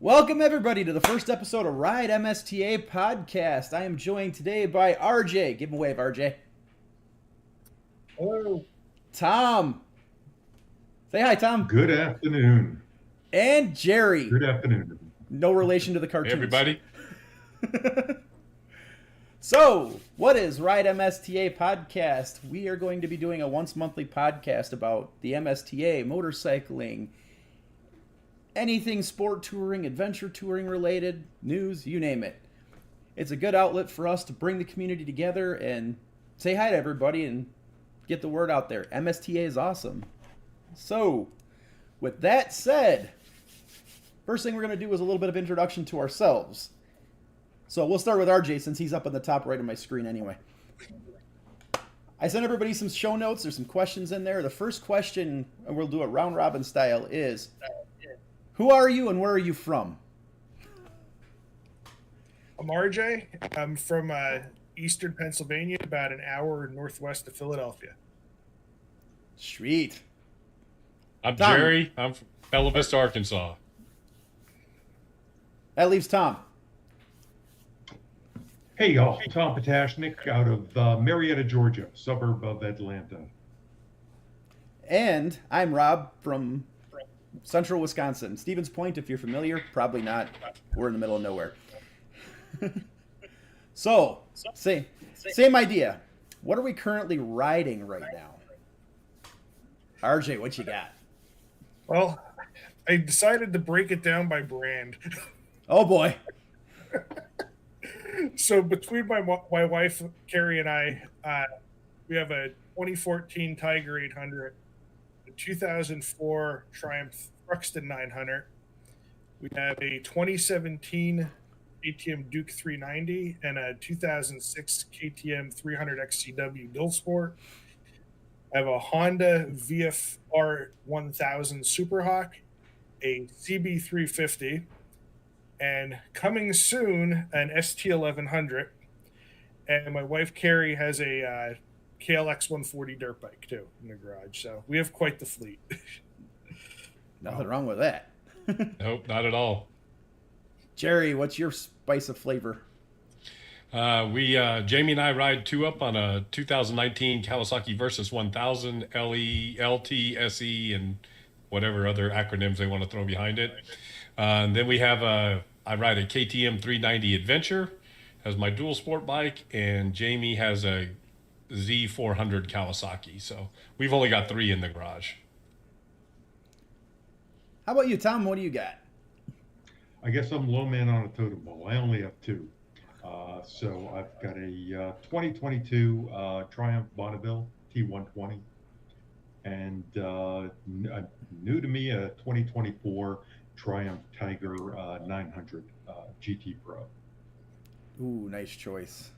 Welcome, everybody, to the first episode of RideMSTA podcast. I am joined today by RJ. Give him a wave, RJ. Hello. Tom. Say hi, Tom. Good afternoon. And Jerry. Good afternoon. No relation to the Hey, cartoons. everybody. So, what is RideMSTA podcast? We are going to be doing a once monthly podcast about the MSTA, motorcycling, anything sport touring, adventure touring related, news, you name it. It's a good outlet for us to bring the community together and say hi to everybody and get the word out there. MSTA is awesome. So, with that said, first thing we're going to do is a little bit of introduction to ourselves. So we'll start with RJ since he's up on the top right of my screen anyway. I sent everybody some show notes. There's some questions in there. The first question, and we'll do it round robin style, is who are you and where are you from? I'm RJ. I'm from eastern Pennsylvania, about an hour northwest of Philadelphia. Sweet. I'm Tom. Jerry. I'm from Bella Vista, Arkansas. That leaves Tom. Hey, y'all. Tom Potashnik out of Marietta, Georgia, suburb of Atlanta. And I'm Rob from central Wisconsin. Stevens Point, if you're familiar, probably not. We're in the middle of nowhere. So, same idea. What are we currently riding right now? RJ, what you got? Well, I decided to break it down by brand. Oh boy. So between my wife, Carrie, and I, we have a 2014 Tiger 800, a 2004 Triumph Thruxton 900. We have a 2017 KTM Duke 390 and a 2006 KTM 300 XCW Dual Sport. I have a Honda VFR 1000 Superhawk, a CB 350, and coming soon, an ST 1100. And my wife, Carrie, has a KLX 140 dirt bike, too, in the garage. So we have quite the fleet. Nothing wrong with that. Nope, not at all. Jerry, what's your spice of flavor? Jamie and I ride two up on a 2019 Kawasaki Versys 1000 LE, LT, SE, and whatever other acronyms they want to throw behind it. And then we have I ride a KTM 390 Adventure as my dual sport bike, and Jamie has a Z400 Kawasaki. So we've only got three in the garage. How about you, Tom? What do you got? I guess I'm low man on a totem pole. I only have two. So I've got a 2022 Triumph Bonneville T120 and new to me, a 2024 Triumph Tiger 900 GT Pro. Ooh, nice choice.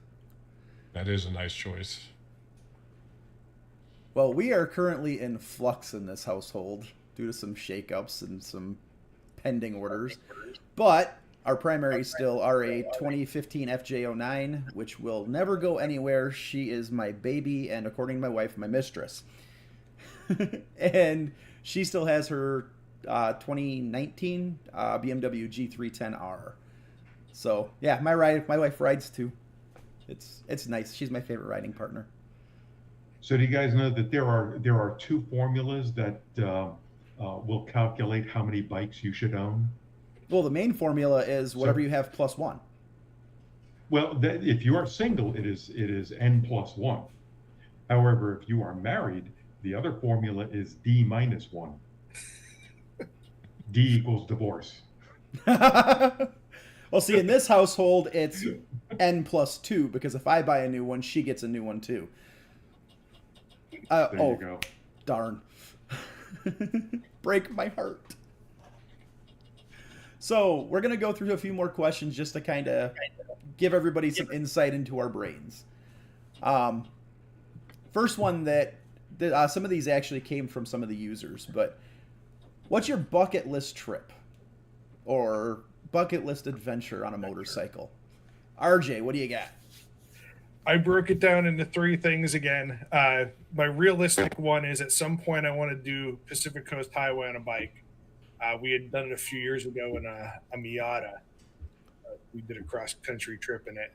That is a nice choice. Well, we are currently in flux in this household due to some shakeups and some pending orders. But our primaries still are a 2015 FJ09, which will never go anywhere. She is my baby, and according to my wife, my mistress. And she still has her 2019 BMW G310R. So yeah, my wife rides too. It's nice. She's my favorite riding partner. So do you guys know that there are two formulas that will calculate how many bikes you should own? Well, the main formula is whatever you have plus one. Well, if you are single, it is N plus one. However, if you are married, the other formula is D minus one. D equals divorce. Well, see, in this household, it's N plus two, because if I buy a new one, she gets a new one too. There you go. Darn. Break my heart. So we're going to go through a few more questions just to kind of give everybody some insight into our brains. First one that some of these actually came from some of the users, but what's your bucket list trip or bucket list adventure on a motorcycle? RJ, what do you got? I broke it down into three things again. My realistic one is at some point I want to do Pacific Coast Highway on a bike. We had done it a few years ago in a Miata. We did a cross country trip in it.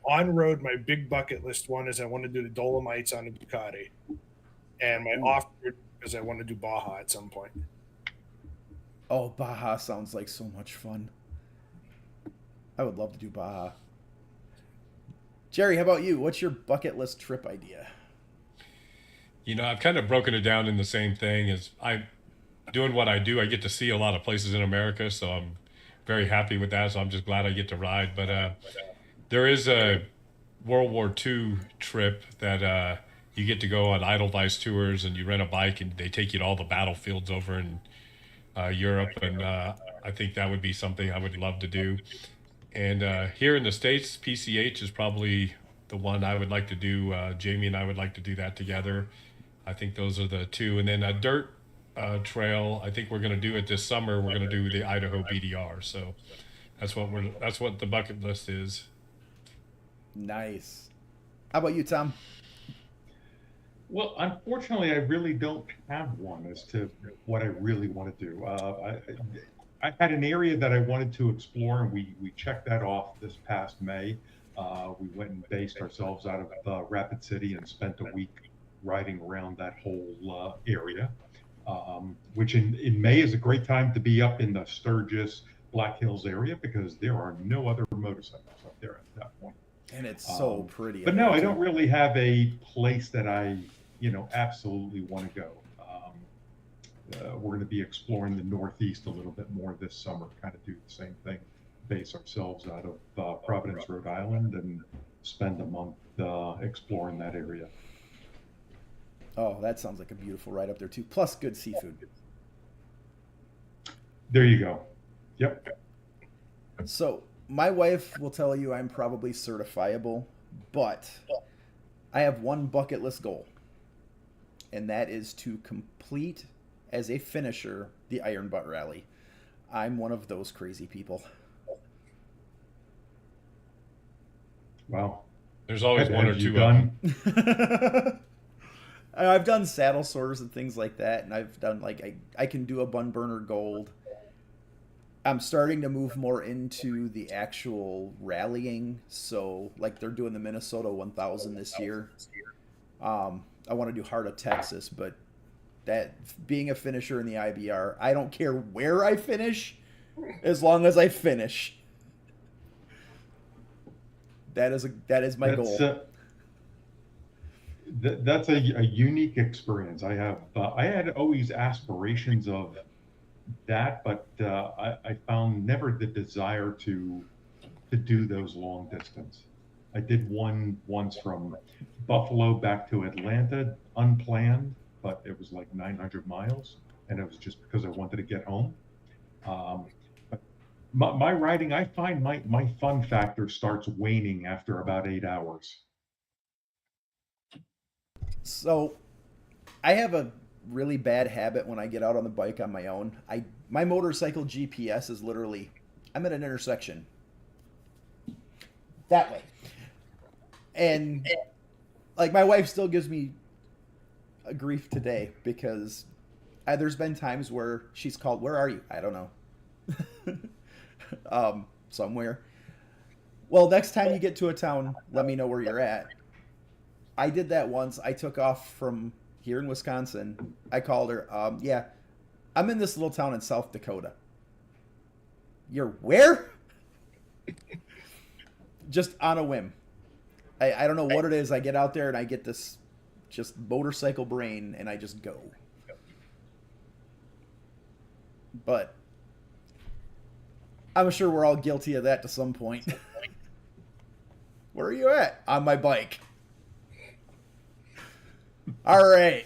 On road, my big bucket list one is I want to do the Dolomites on a Ducati, and my off road is I want to do Baja at some point. Oh, Baja sounds like so much fun. I would love to do Baja. Jerry, how about you? What's your bucket list trip idea? You know, I've kind of broken it down in the same thing as I doing what I do. I get to see a lot of places in America, so I'm very happy with that. So I'm just glad I get to ride. But there is a World War II trip that you get to go on Edelweiss tours, and you rent a bike, and they take you to all the battlefields over in Europe, and I think that would be something I would love to do. And here in the States, PCH is probably the one I would like to do. Jamie and I would like to do that together. I think those are the two. And then a dirt trail, I think we're going to do it this summer. We're going to do the Idaho BDR. So that's what the bucket list is. Nice. How about you, Tom? Well, unfortunately, I really don't have one as to what I really want to do. I had an area that I wanted to explore, and we checked that off this past May. We went and based ourselves out of Rapid City and spent a week riding around that whole area, which in May is a great time to be up in the Sturgis, Black Hills area because there are no other motorcycles up there at that point. And it's so pretty. But no, I don't really have a place that I, absolutely want to go. We're going to be exploring the Northeast a little bit more this summer, kind of do the same thing, base ourselves out of Providence, Rhode Island, and spend a month exploring that area. Oh, that sounds like a beautiful ride up there too. Plus good seafood. There you go. Yep. So my wife will tell you I'm probably certifiable, but I have one bucket list goal, and that is to complete as a finisher the Iron Butt Rally. I'm one of those crazy people. Wow. There's always one or two done. I've done saddle sores and things like that, and I've done I can do a Bun Burner Gold. I'm starting to move more into the actual rallying, so like they're doing the Minnesota 1000 this year. I want to do Heart of Texas, but that being a finisher in the IBR, I don't care where I finish, as long as I finish. That is my goal. That's a unique experience. I had always aspirations of that, but I found never the desire to do those long distance. I did one once from Buffalo back to Atlanta, unplanned, but it was like 900 miles, and it was just because I wanted to get home. But my riding, I find my fun factor starts waning after about 8 hours. So I have a really bad habit when I get out on the bike on my own. My motorcycle GPS is literally, I'm at an intersection that way. And like my wife still gives me a grief today because there's been times where she's called, "Where are you?" I don't know. Somewhere. Well, next time you get to a town, let me know where you're at. I did that once. I took off from here in Wisconsin. I called her. Yeah, I'm in this little town in South Dakota. You're where? Just on a whim. I don't know what it is. I get out there and I get this just motorcycle brain and I just go. But I'm sure we're all guilty of that to some point. Where are you at? On my bike. All right.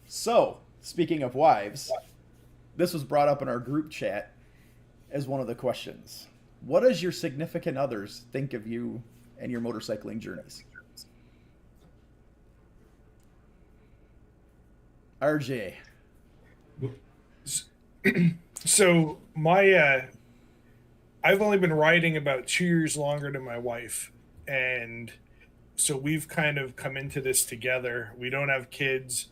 So, speaking of wives, this was brought up in our group chat as one of the questions. What does your significant others think of you and your motorcycling journeys? RJ. So I've only been riding about 2 years longer than my wife, and so we've kind of come into this together. We don't have kids.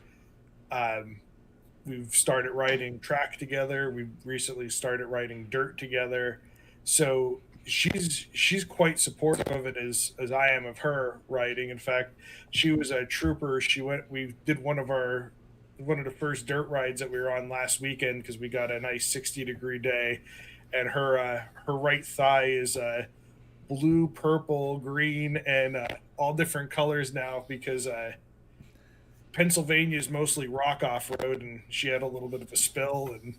we've started riding track together. We've recently started riding dirt together. So she's quite supportive of it as I am of her riding. In fact, she was a trooper. We did one of the first dirt rides that we were on last weekend because we got a nice 60-degree day, and her right thigh is blue, purple, green, and all different colors now because Pennsylvania is mostly rock off road, and she had a little bit of a spill, and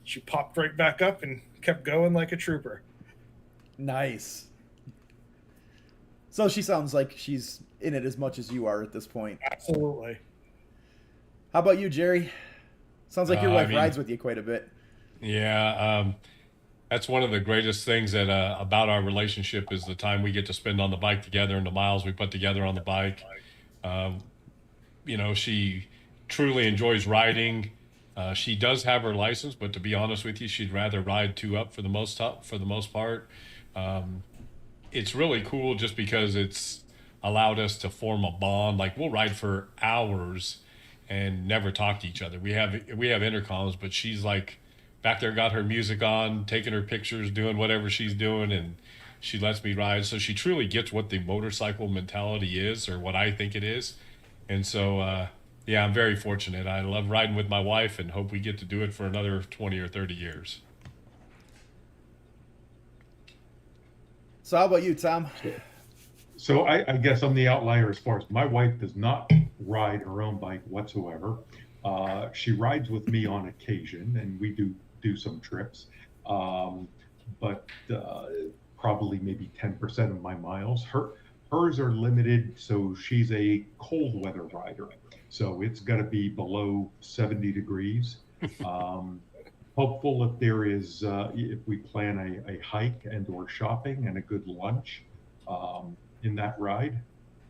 she popped right back up and kept going like a trooper. Nice. So she sounds like she's in it as much as you are at this point. Absolutely. How about you, Jerry? Sounds like your wife I mean, rides with you quite a bit. yeah, that's one of the greatest things that about our relationship is the time we get to spend on the bike together and the miles we put together on the bike. Um, she truly enjoys riding. She does have her license, but to be honest with you, she'd rather ride two up for the most part. Um, it's really cool just because it's allowed us to form a bond. Like we'll ride for hours and never talk to each other. We have intercoms, but she's like back there, got her music on, taking her pictures, doing whatever she's doing, and she lets me ride. So she truly gets what the motorcycle mentality is, or what I think it is. And so, yeah, I'm very fortunate. I love riding with my wife, and hope we get to do it for another 20 or 30 years. So how about you, Tom? So I guess I'm the outlier as far as my wife does not ride her own bike whatsoever. She rides with me on occasion, and we do some trips, but probably maybe 10% of my miles. Hers are limited, so she's a cold weather rider. So it's got to be below 70 degrees. Hopeful if we plan a hike and or shopping and a good lunch in that ride.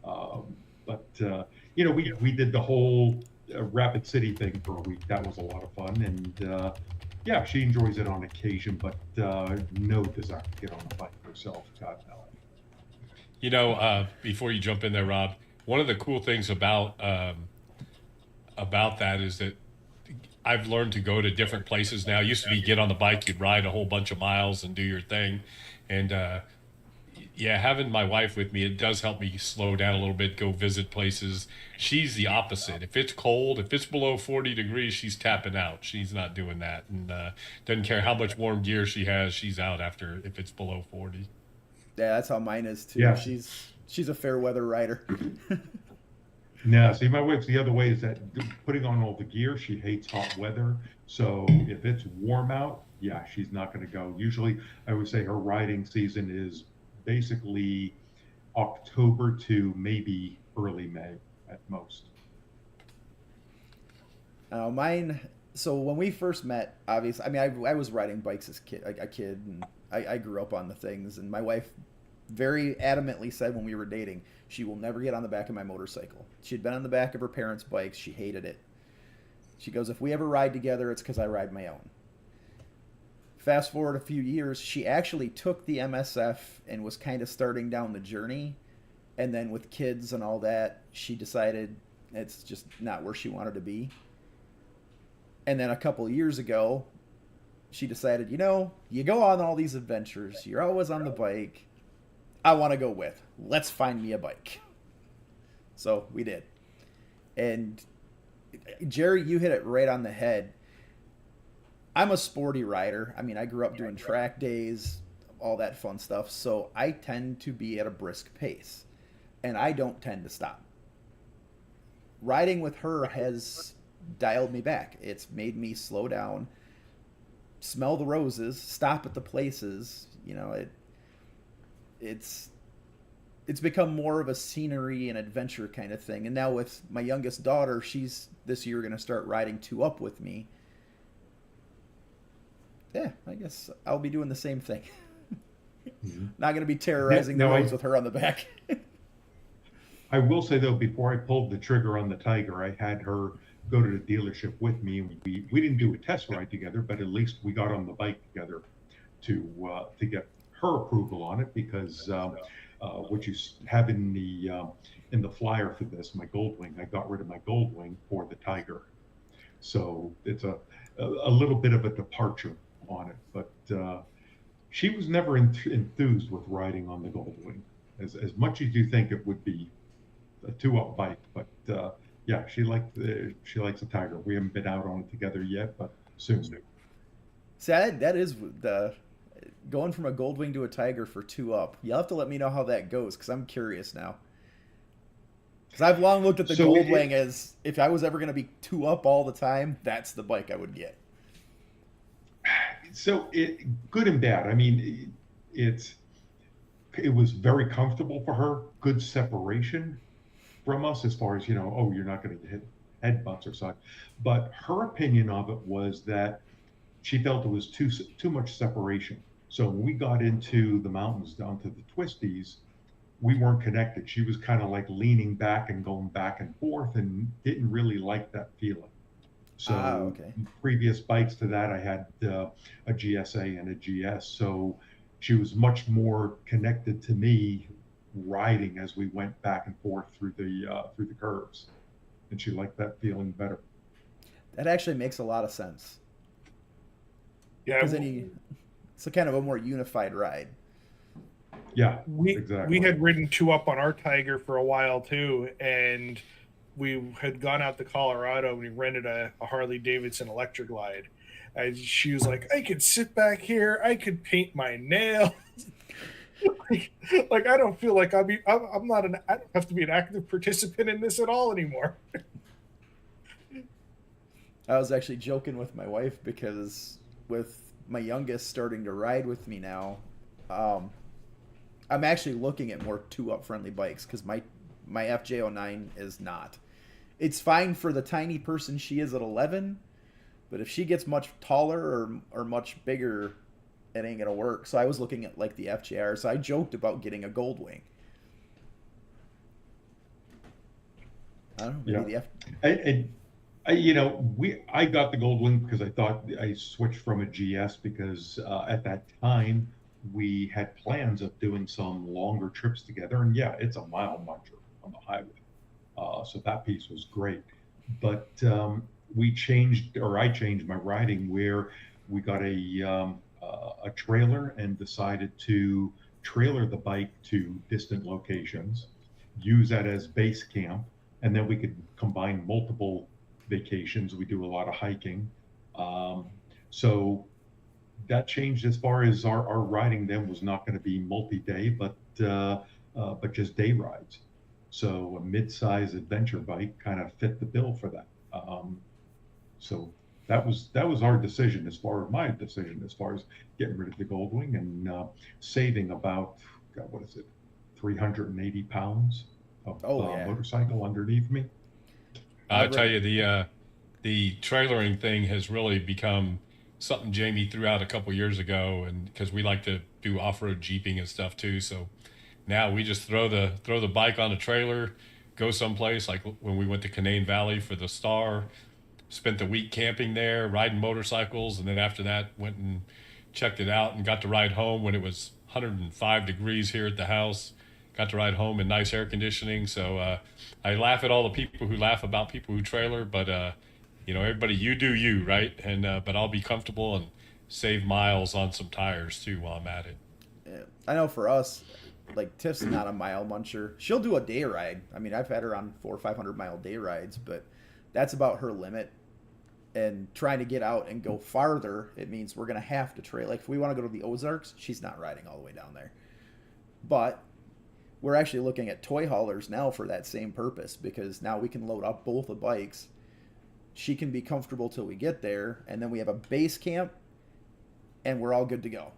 We did the whole Rapid City thing for a week. That was a lot of fun. And yeah, she enjoys it on occasion, but no desire to get on a bike herself. God, no. Before you jump in there, Rob, one of the cool things about that is that I've learned to go to different places now. It used to be get on the bike, you'd ride a whole bunch of miles and do your thing. And yeah, having my wife with me, it does help me slow down a little bit, go visit places. She's the opposite. If it's cold, if it's below 40 degrees, she's tapping out. She's not doing that. And doesn't care how much warm gear she has, she's out after if it's below 40. Yeah, that's how mine is too. Yeah. She's a fair weather rider. No, see, my wife's the other way is that putting on all the gear, she hates hot weather. So if it's warm out, yeah, she's not going to go. Usually, I would say her riding season is basically October to maybe early May at most. Mine. So when we first met, obviously, I mean, I was riding bikes as a kid, and I grew up on the things. And my wife very adamantly said when we were dating, she will never get on the back of my motorcycle. She'd been on the back of her parents' bikes. She hated it. She goes, if we ever ride together, it's because I ride my own. Fast forward a few years, she actually took the MSF and was kind of starting down the journey. And then with kids and all that, she decided it's just not where she wanted to be. And then a couple of years ago, she decided, you go on all these adventures. You're always on the bike. I want to go with. Let's find me a bike. So we did. And Jerry, you hit it right on the head. I'm a sporty rider. I mean, I grew up doing track days, all that fun stuff. So I tend to be at a brisk pace. And I don't tend to stop. Riding with her has dialed me back. It's made me slow down, smell the roses, stop at the places. It's become more of a scenery and adventure kind of thing. And now with my youngest daughter, she's this year going to start riding 2-up with me. Yeah, I guess I'll be doing the same thing. Mm-hmm. Not going to be terrorizing the roads with her on the back. I will say though, before I pulled the trigger on the Tiger, I had her go to the dealership with me, and we didn't do a test ride together, but at least we got on the bike together to get her approval on it, because what you have in the flyer for this, my Goldwing, I got rid of my Goldwing for the Tiger. So it's a little bit of a departure on it. But she was never enthused with riding on the Goldwing, as much as you think it would be a 2-up bike. But yeah, she likes the Tiger. We haven't been out on it together yet, but soon. See, that is the going from a Goldwing to a Tiger for 2-up. You'll have to let me know how that goes, because I'm curious now. Because I've long looked at the Goldwing as, if I was ever going to be 2-up all the time, that's the bike I would get. So good and bad. I mean, it was very comfortable for her. Good separation from us, as far as, oh, you're not going to hit headbutts or such. But her opinion of it was that she felt it was too much separation. So when we got into the mountains down to the twisties, we weren't connected. She was kind of like leaning back and going back and forth, and didn't really like that feeling. So okay. Previous bikes to that, I had a GSA and a GS. So she was much more connected to me riding as we went back and forth through the curves, and she liked that feeling better. That actually makes a lot of sense. Yeah, because it's a kind of a more unified ride. Yeah, exactly. We had ridden 2-up on our Tiger for a while too, and we had gone out to Colorado and we rented a Harley Davidson Electric Glide. And she was like, I could sit back here, I could paint my nails. like I don't feel like I don't have to be an active participant in this at all anymore. I was actually joking with my wife, because with my youngest starting to ride with me now, I'm actually looking at more 2-up friendly bikes, because my FJ09 is not. It's fine for the tiny person she is at 11, but if she gets much taller or much bigger, it ain't gonna work. So I was looking at like the FJR. So I joked about getting a Goldwing. I don't know, maybe I got the Goldwing because I thought I switched from a GS, because at that time we had plans of doing some longer trips together, and yeah, it's a mile muncher on the highway. So that piece was great. But I changed my riding, where we got a trailer and decided to trailer the bike to distant locations, use that as base camp, and then we could combine multiple vacations. We do a lot of hiking. So that changed as far as our riding then was not going to be multi-day, but just day rides. So a mid-size adventure bike kind of fit the bill for that. So that was our decision, as far as my decision, as far as getting rid of the Goldwing and saving about, God, what is it, 380 pounds of motorcycle underneath me. I'll tell you, the trailering thing has really become something Jamie threw out a couple years ago, and because we like to do off-road jeeping and stuff too, so now we just throw the bike on a trailer, go someplace, like when we went to Canaan Valley for the Star, spent the week camping there, riding motorcycles, and then after that went and checked it out and got to ride home when it was 105 degrees here at the house. Got to ride home in nice air conditioning. So I laugh at all the people who laugh about people who trailer, but everybody, you do you, right? And but I'll be comfortable and save miles on some tires too while I'm at it. Yeah. I know for us, like, Tiff's not a mile muncher. She'll do a day ride. I mean, I've had her on 400 or 500 mile day rides, but that's about her limit. And trying to get out and go farther, it means we're going to have to trail. Like, if we want to go to the Ozarks, she's not riding all the way down there. But we're actually looking at toy haulers now for that same purpose, because now we can load up both the bikes. She can be comfortable till we get there, and then we have a base camp, and we're all good to go.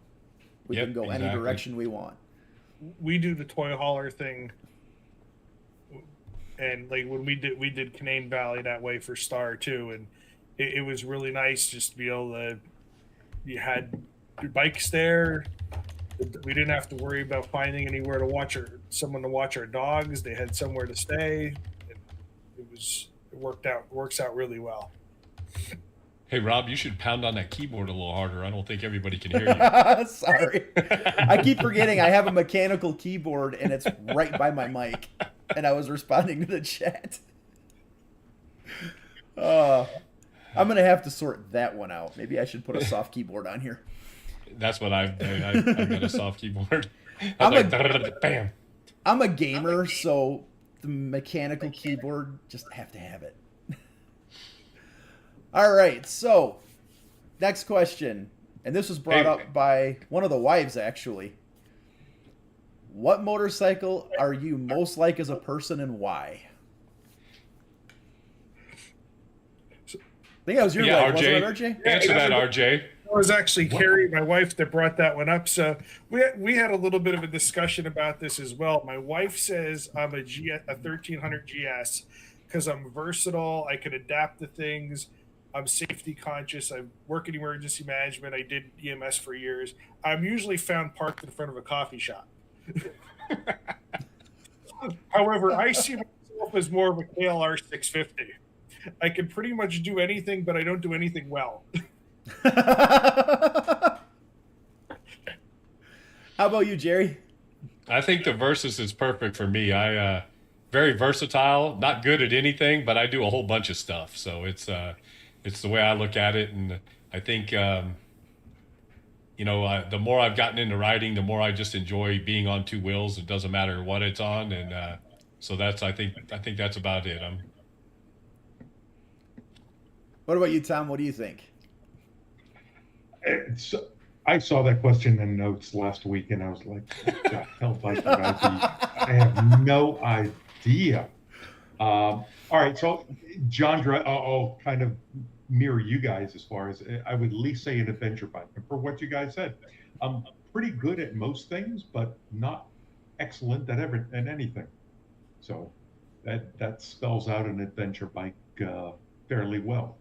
We can go any direction we want. We do the toy hauler thing, and like when we did Canaan Valley that way for Star too, and it was really nice just to be able to. You had your bikes there. We didn't have to worry about finding anywhere to someone to watch our dogs. They had somewhere to stay. It works out really well. Hey, Rob, you should pound on that keyboard a little harder. I don't think everybody can hear you. Sorry. I keep forgetting I have a mechanical keyboard, and it's right by my mic, and I was responding to the chat. I'm gonna have to sort that one out. Maybe I should put a soft keyboard on here. That's what I've got a soft keyboard. I'm I'm like, a- bam. I'm a gamer, so the mechanical keyboard, just have to have it. All right, so next question, and this was brought up by one of the wives actually. What motorcycle are you most like as a person and why? I think that was your wife, wasn't it, RJ? Answer that, RJ. It was actually Carrie, my wife, that brought that one up. So we had a little bit of a discussion about this as well. My wife says I'm a 1300 GS because I'm versatile. I can adapt to things. I'm safety conscious. I work in emergency management. I did EMS for years. I'm usually found parked in front of a coffee shop. However, I see myself as more of a KLR 650. I can pretty much do anything, but I don't do anything well. How about you, Jerry? I think the Versus is perfect for me. I very versatile, not good at anything, but I do a whole bunch of stuff. So it's the way I look at it, and I think the more I've gotten into riding, the more I just enjoy being on two wheels. It doesn't matter what it's on, and so that's I think that's about it. What about you, Tom? What do you think? I saw that question in notes last week, and I was like, what the hell might I be? I have no idea. All right, so John, I'll kind of mirror you guys as far as I would at least say an adventure bike. And for what you guys said, I'm pretty good at most things, but not excellent at anything. So that spells out an adventure bike fairly well.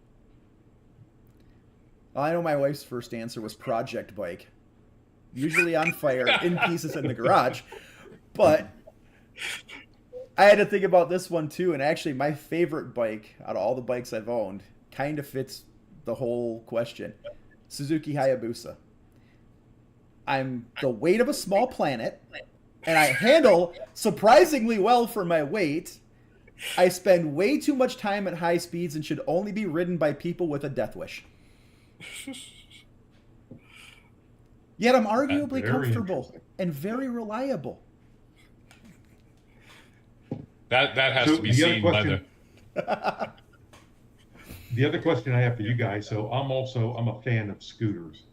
I know my wife's first answer was project bike. Usually on fire, in pieces in the garage. But I had to think about this one too, and actually my favorite bike out of all the bikes I've owned kind of fits the whole question. Suzuki Hayabusa. I'm the weight of a small planet, and I handle surprisingly well for my weight. I spend way too much time at high speeds and should only be ridden by people with a death wish. Yet I'm arguably comfortable and very reliable. That has to be seen by the. The other question I have for you guys. So I'm a fan of scooters.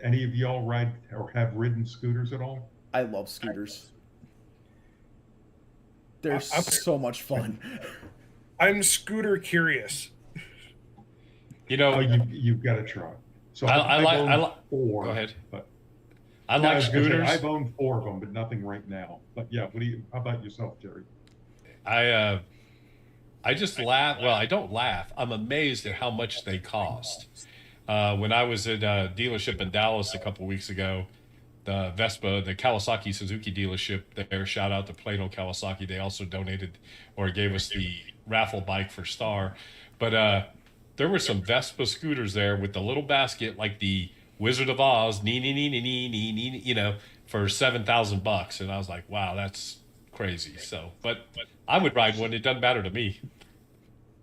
Any of y'all ride or have ridden scooters at all? I love scooters. They're so much fun. I'm scooter curious. You've got to try. So I like four. Go ahead. But I like scooters. I've owned 4 of them, but nothing right now. But yeah, how about yourself, Jerry? I just laugh. Well, I don't laugh. I'm amazed at how much they cost. When I was at a dealership in Dallas a couple weeks ago, the Vespa, the Kawasaki Suzuki dealership there, shout out to Plano Kawasaki. They also donated or gave us the raffle bike for Star. But there were some Vespa scooters there with the little basket, like the Wizard of Oz, for $7,000, and I was like, wow, that's crazy. So, but I would ride one. It doesn't matter to me.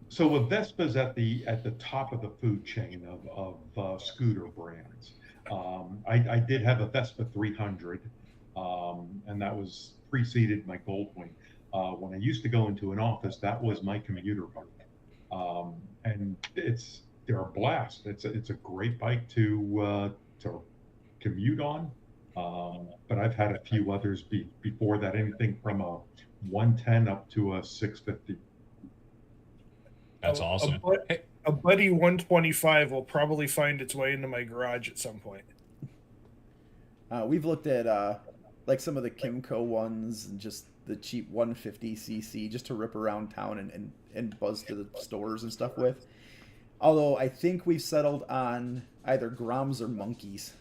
So with Vespa's at the top of the food chain of scooter brands. I did have a Vespa 300, and that was preceded my Goldwing. When I used to go into an office, that was my commuter bike. And they're a blast. It's a great bike to commute on. But I've had a few others before that, anything from a 110 up to a 650. That's awesome. A Buddy 125 will probably find its way into my garage at some point. We've looked at like some of the Kimco ones and just the cheap 150cc just to rip around town and buzz to the stores and stuff with. Although I think we've settled on either Groms or Monkeys.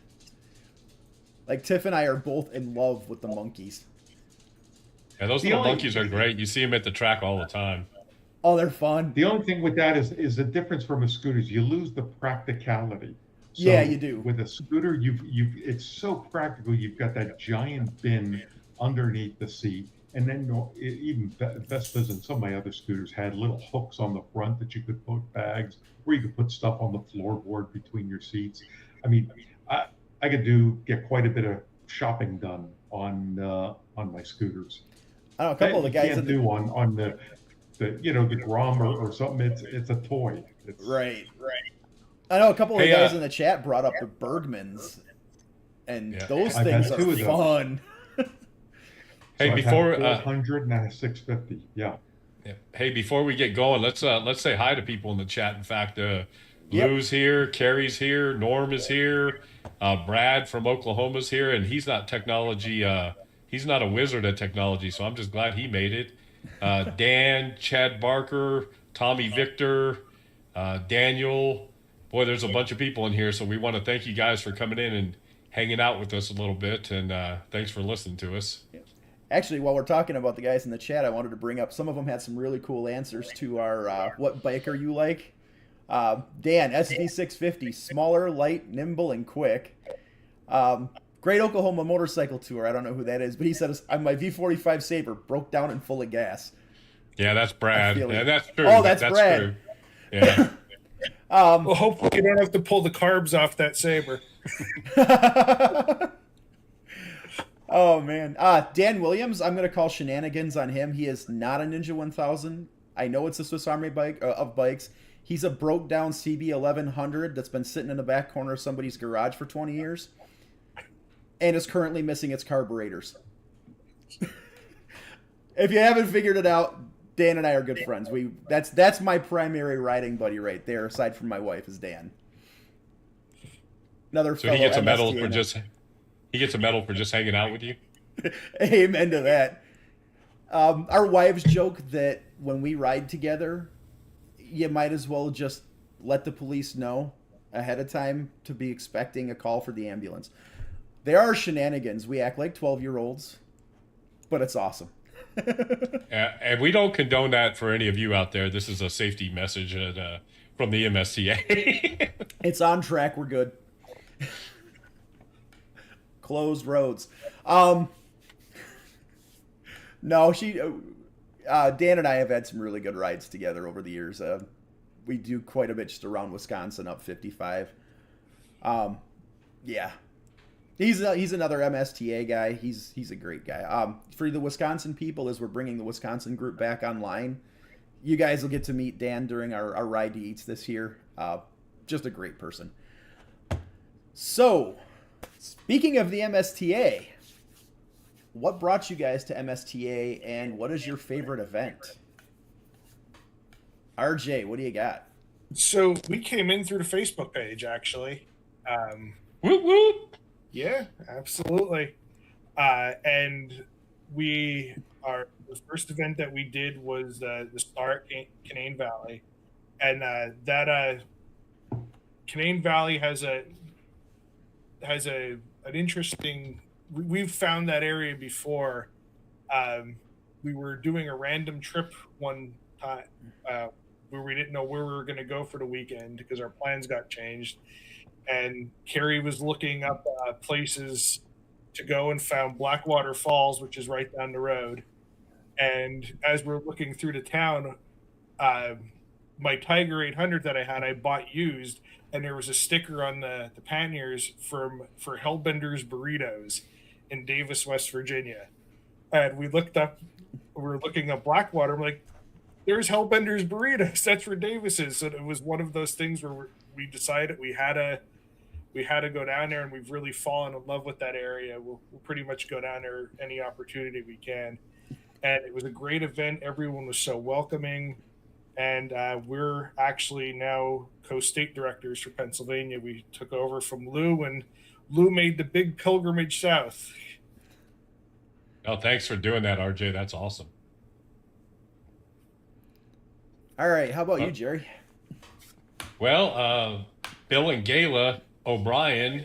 Like Tiff and I are both in love with the Monkeys. Yeah, those little monkeys are great. You see them at the track all the time. Oh, they're fun. The only thing with that is the difference from a scooter is you lose the practicality. So yeah, you do. With a scooter, it's so practical. You've got that giant bin underneath the seat. And then even Vespas and some of my other scooters had little hooks on the front that you could put bags, or you could put stuff on the floorboard between your seats. I mean, I could get quite a bit of shopping done on my scooters. I know a couple of the guys can't do on the the Grom or something. It's a toy. Right. I know a couple of the guys in the chat brought up the Bergmans, and those things are fun. Hey, so before 400 and a 650, yeah. Hey, before we get going, let's say hi to people in the chat. In fact, Lou's here, Carrie's here, Norm is here, Brad from Oklahoma's here, and he's not technology. He's not a wizard at technology, so I'm just glad he made it. Dan, Chad Barker, Tommy Victor, Daniel. Boy, there's a bunch of people in here, so we want to thank you guys for coming in and hanging out with us a little bit, and thanks for listening to us. Actually, while we're talking about the guys in the chat, I wanted to bring up, some of them had some really cool answers to our what bike are you like? Dan, SV650, smaller, light, nimble, and quick. Great Oklahoma motorcycle tour. I don't know who that is, but he said, my V45 Sabre broke down and full of gas. Yeah, that's Brad. Yeah, that's true. Oh, that's Brad. True. Yeah. Well, hopefully you don't have to pull the carbs off that Sabre. Oh, man. Dan Williams, I'm going to call shenanigans on him. He is not a Ninja 1000. I know it's a Swiss Army bike of bikes. He's a broke down CB 1100 that's been sitting in the back corner of somebody's garage for 20 years and is currently missing its carburetors. If you haven't figured it out, Dan and I are good friends. That's my primary riding buddy right there, aside from my wife, is Dan. Another so he gets a medal for just hanging out with you. Amen to that. Our wives joke that when we ride together, you might as well just let the police know ahead of time to be expecting a call for the ambulance. There are shenanigans. We act like 12-year-olds, but it's awesome. And we don't condone that for any of you out there. This is a safety message from the MSTA. It's on track. We're good. Closed roads. No, Dan and I have had some really good rides together over the years. We do quite a bit just around Wisconsin up 55. Yeah. He's another MSTA guy. He's a great guy. For the Wisconsin people, as we're bringing the Wisconsin group back online, you guys will get to meet Dan during our ride to eats this year. Just a great person. So, speaking of the MSTA, what brought you guys to MSTA, and what is your favorite event? RJ, what do you got? So we came in through the Facebook page, actually. Whoop whoop. Yeah, absolutely. And the first event that we did was the Star Canaan Valley, and that Canaan Valley has an interesting. We've found that area before. We were doing a random trip one time where we didn't know where we were going to go for the weekend because our plans got changed. And Carrie was looking up places to go and found Blackwater Falls, which is right down the road. And as we're looking through the town, my Tiger 800 that I bought used, and there was a sticker on the panniers for Hellbender's Burritos in Davis, West Virginia. And we were looking up Blackwater. I'm like, there's Hellbender's Burritos. That's for Davis's. So it was one of those things where we decided we had to go down there, and we've really fallen in love with that area. We'll pretty much go down there any opportunity we can. And it was a great event. Everyone was so welcoming. And we're actually now co-state directors for Pennsylvania. We took over from Lou, and Lou made the big pilgrimage south. Oh, thanks for doing that, RJ. That's awesome. All right, how about you, Jerry? Well, Bill and Gayla O'Brien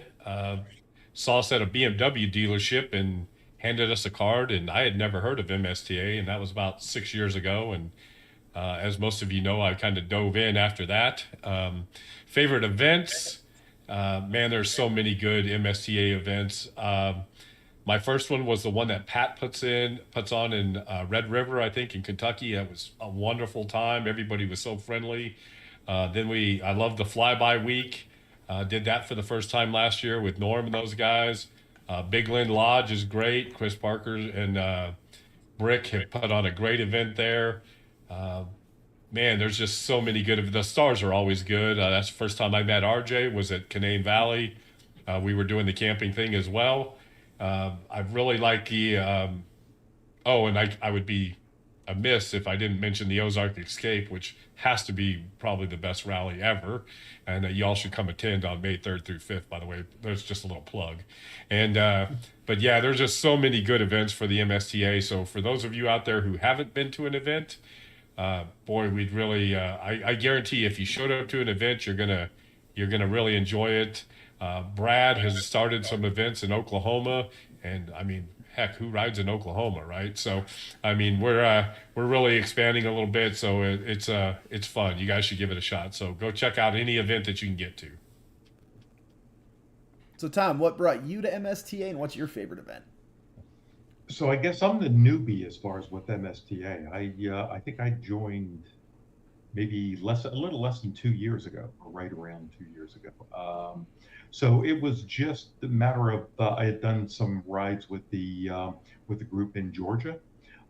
saw us at a BMW dealership and handed us a card, and I had never heard of MSTA, and that was about 6 years ago. And as most of you know, I kind of dove in after that. Favorite events? Man, there's so many good MSTA events. My first one was the one that Pat puts on in Red River, I think, in Kentucky. It was a wonderful time. Everybody was so friendly. I loved the Flyby Week. Did that for the first time last year with Norm and those guys. Big Lynn Lodge is great. Chris Parker and Brick have put on a great event there. Uh, Man, there's just so many good. The stars are always good. That's the first time I met RJ was at Canaan Valley. We were doing the camping thing as well. I really like the. Oh, and I would be amiss if I didn't mention the Ozark Escape, which has to be probably the best rally ever. And y'all should come attend on May 3rd through 5th, by the way. There's just a little plug. And, but yeah, there's just so many good events for the MSTA. So for those of you out there who haven't been to an event, boy, we'd really, I guarantee if you showed up to an event, you're gonna really enjoy it. Brad has started some events in Oklahoma, and I mean, heck, who rides in Oklahoma, right? So, I mean, we're really expanding a little bit, so it's fun. You guys should give it a shot. So go check out any event that you can get to. So Tom, what brought you to MSTA, and what's your favorite event? So I guess I'm the newbie as far as with MSTA. I think I joined maybe a little less than 2 years ago, or right around 2 years ago. So it was just a matter of I had done some rides with the group in Georgia,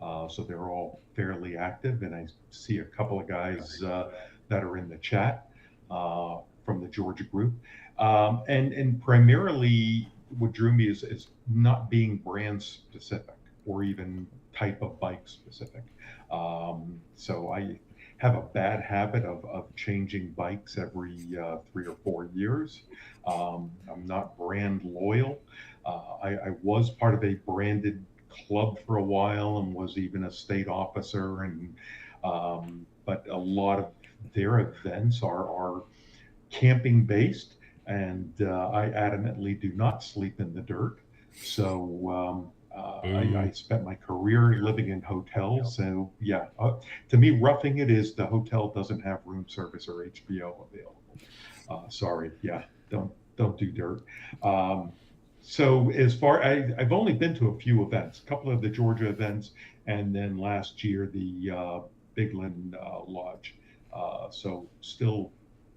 so they're all fairly active, and I see a couple of guys that are in the chat from the Georgia group, and primarily what drew me is not being brand specific or even type of bike specific. So I have a bad habit of changing bikes every 3 or 4 years. I'm not brand loyal. I was part of a branded club for a while and was even a state officer, and but a lot of their events are camping based, and I adamantly do not sleep in the dirt. So I spent my career living in hotels. So yeah, to me, roughing it is the hotel doesn't have room service or HBO available. Sorry, yeah, don't do dirt. So as far I've only been to a few events, a couple of the Georgia events, and then last year the Big Lynn Lodge. So still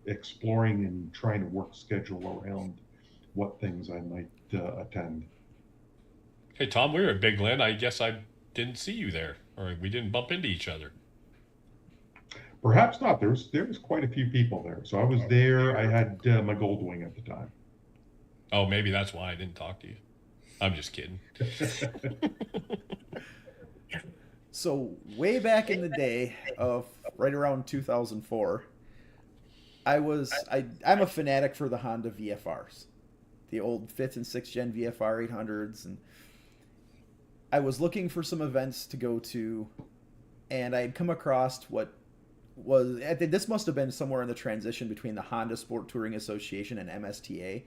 exploring and trying to work schedule around what things I might attend. Hey, Tom, we were at Big Lynn. I guess I didn't see you there, or we didn't bump into each other. Perhaps not. There was quite a few people there. So I was there. I had my Goldwing at the time. Oh, maybe that's why I didn't talk to you. I'm just kidding. So way back in the day of right around 2004, I'm a fanatic for the Honda VFRs, the old 5th and 6th gen VFR 800s, and I was looking for some events to go to, and I had come across what was, I think this must have been somewhere in the transition between the Honda Sport Touring Association and MSTA,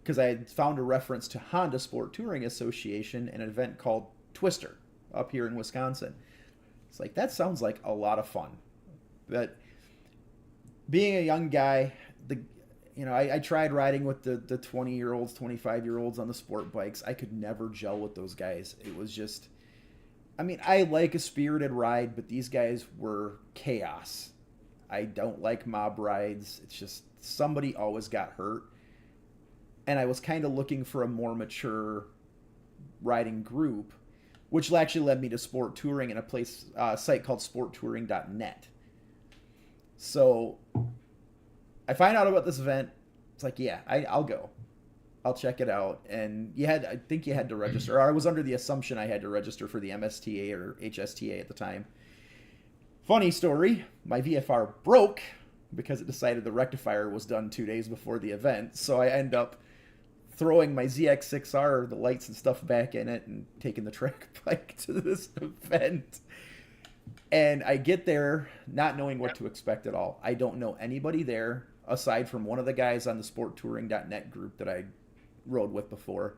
because I had found a reference to Honda Sport Touring Association and an event called Twister up here in Wisconsin. It's like, that sounds like a lot of fun. But being a young guy, I tried riding with the 20-year-olds, 25-year-olds on the sport bikes. I could never gel with those guys. It was just, I mean, I like a spirited ride, but these guys were chaos. I don't like mob rides. It's just somebody always got hurt. And I was kind of looking for a more mature riding group, which actually led me to sport touring and a site called sporttouring.net. So I find out about this event. It's like, yeah, I'll go. I'll check it out. And I think you had to register. Or I was under the assumption I had to register for the MSTA or HSTA at the time. Funny story, my VFR broke because it decided the rectifier was done 2 days before the event. So I end up throwing my ZX6R, the lights and stuff back in it, and taking the track bike to this event. And I get there not knowing what to expect at all. I don't know anybody there aside from one of the guys on the sporttouring.net group that I rode with before.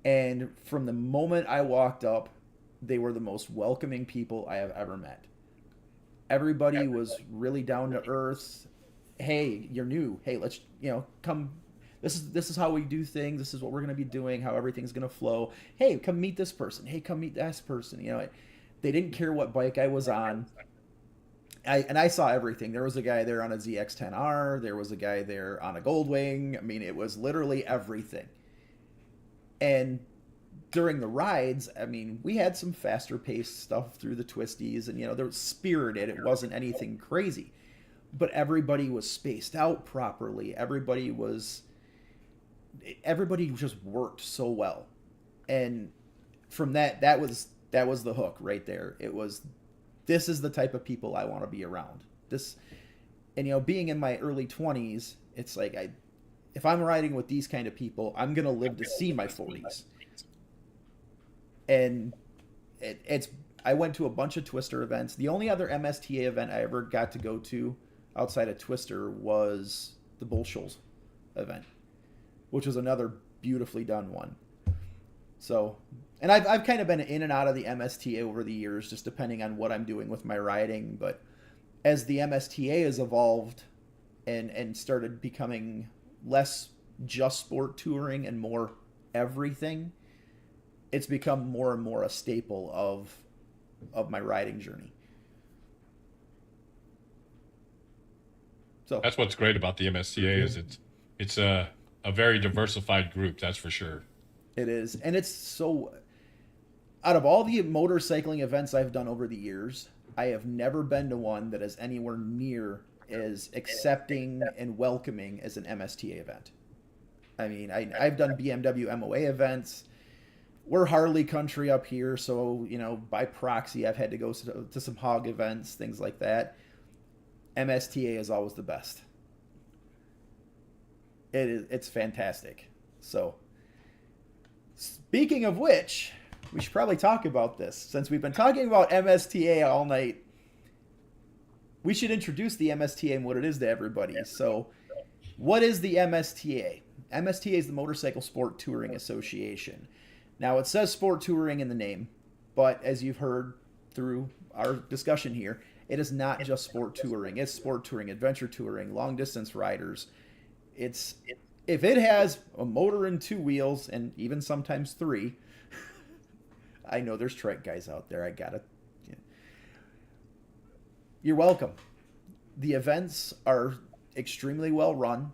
And from the moment I walked up, they were the most welcoming people I have ever met. Everybody was really down to earth. Hey, you're new. Hey, let's, come. this is how we do things. This is what we're going to be doing. How everything's going to flow. Hey, come meet this person. Hey, come meet this person. You know, they didn't care what bike I was on. I saw everything. There was a guy there on a ZX10R. There was a guy there on a Goldwing. I mean, it was literally everything. And during the rides, I mean, we had some faster paced stuff through the twisties, and there was spirited. It wasn't anything crazy, but everybody was spaced out properly. Everybody just worked so well, and from that was the hook right there. It was, this is the type of people I want to be around. This, and being in my early 20s, it's like if I'm riding with these kind of people, I'm gonna live to see my 40s. And I went to a bunch of Twister events. The only other MSTA event I ever got to go to outside of Twister was the Bull Shoals event, which was another beautifully done one. So, and I've kind of been in and out of the MSTA over the years, just depending on what I'm doing with my riding. But as the MSTA has evolved and started becoming less just sport touring and more everything, it's become more and more a staple of my riding journey. So that's what's great about the MSTA is it's a very diversified group, that's for sure. It is. And it's so, out of all the motorcycling events I've done over the years, I have never been to one that is anywhere near as accepting and welcoming as an MSTA event. I mean, I've done BMW MOA events. We're Harley country up here, so by proxy I've had to go to some hog events, things like that. MSTA is always the best. It's fantastic. So, speaking of which, we should probably talk about this. Since we've been talking about MSTA all night, we should introduce the MSTA and what it is to everybody. So, what is the MSTA? MSTA is the Motorcycle Sport Touring Association. Now, it says sport touring in the name, but as you've heard through our discussion here, it is not just sport touring. It's sport touring, adventure touring, long distance riders. If it has a motor and 2 wheels, and even sometimes 3, I know there's trike guys out there. You're welcome. The events are extremely well run.